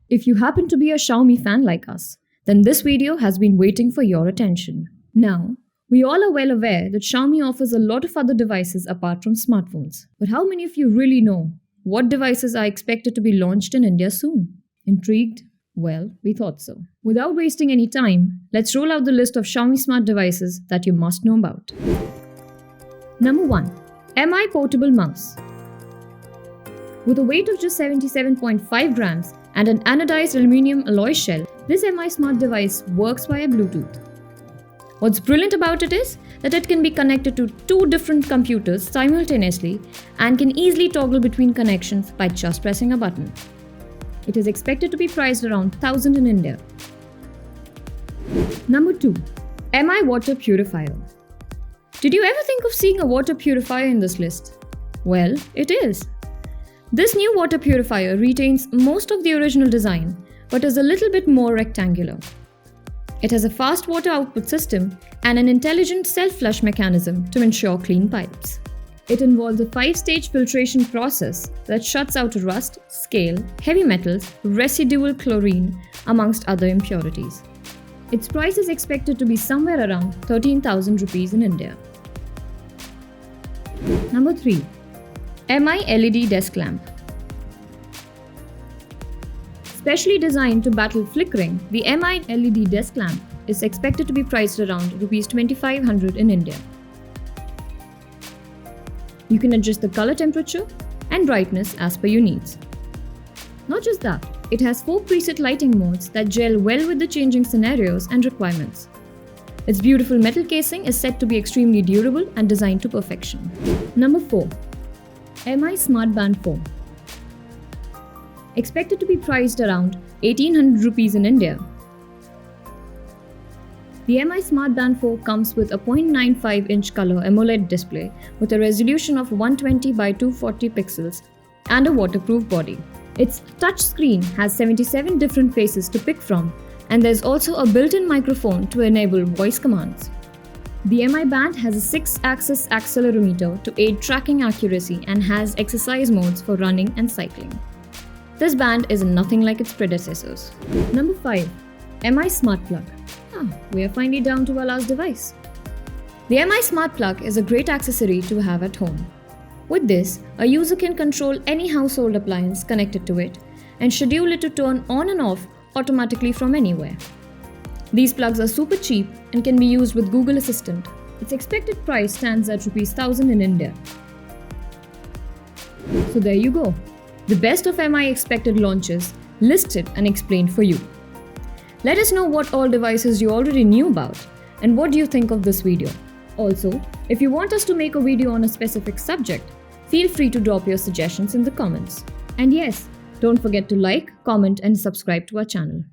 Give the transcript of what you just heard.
If you happen to be a Xiaomi fan like us, then this video has been waiting for your attention. Now, we all are well aware that Xiaomi offers a lot of other devices apart from smartphones. But how many of you really know what devices are expected to be launched in India soon? Intrigued? Well, we thought so. Without wasting any time, let's roll out the list of Xiaomi smart devices that you must know about. Number 1. Mi Portable Mouse. With a weight of just 77.5 grams and an anodized aluminum alloy shell, this Mi smart device works via Bluetooth. What's brilliant about it is that it can be connected to 2 different computers simultaneously and can easily toggle between connections by just pressing a button. It is expected to be priced around 1,000 in India. Number 2. Mi Water Purifier. Did you ever think of seeing a water purifier in this list? Well, it is. This new water purifier retains most of the original design, but is a little bit more rectangular. It has a fast water output system and an intelligent self-flush mechanism to ensure clean pipes. It involves a 5-stage filtration process that shuts out rust, scale, heavy metals, residual chlorine, amongst other impurities. Its price is expected to be somewhere around 13,000 rupees in India. Number 3. Mi LED Desk Lamp. Specially designed to battle flickering, the Mi LED desk lamp is expected to be priced around Rs 2,500 in India. You can adjust the color temperature and brightness as per your needs. Not just that, it has 4 preset lighting modes that gel well with the changing scenarios and requirements. Its beautiful metal casing is said to be extremely durable and designed to perfection. Number 4. Mi Smart Band 4. Expected to be priced around 1,800 rupees in India. The Mi Smart Band 4 comes with a 0.95-inch color AMOLED display with a resolution of 120 by 240 pixels and a waterproof body. Its touch screen has 77 different faces to pick from, and there's also a built-in microphone to enable voice commands. The Mi Band has a 6-axis accelerometer to aid tracking accuracy and has exercise modes for running and cycling. This band is nothing like its predecessors. Number 5. Mi Smart Plug. We are finally down to our last device. The Mi Smart Plug is a great accessory to have at home. With this, a user can control any household appliance connected to it and schedule it to turn on and off automatically from anywhere. These plugs are super cheap and can be used with Google Assistant. Its expected price stands at Rs 1,000 in India. So there you go. The best of Mi expected launches listed and explained for you. Let us know what all devices you already knew about and what do you think of this video. Also, if you want us to make a video on a specific subject, feel free to drop your suggestions in the comments. And yes, don't forget to like, comment and subscribe to our channel.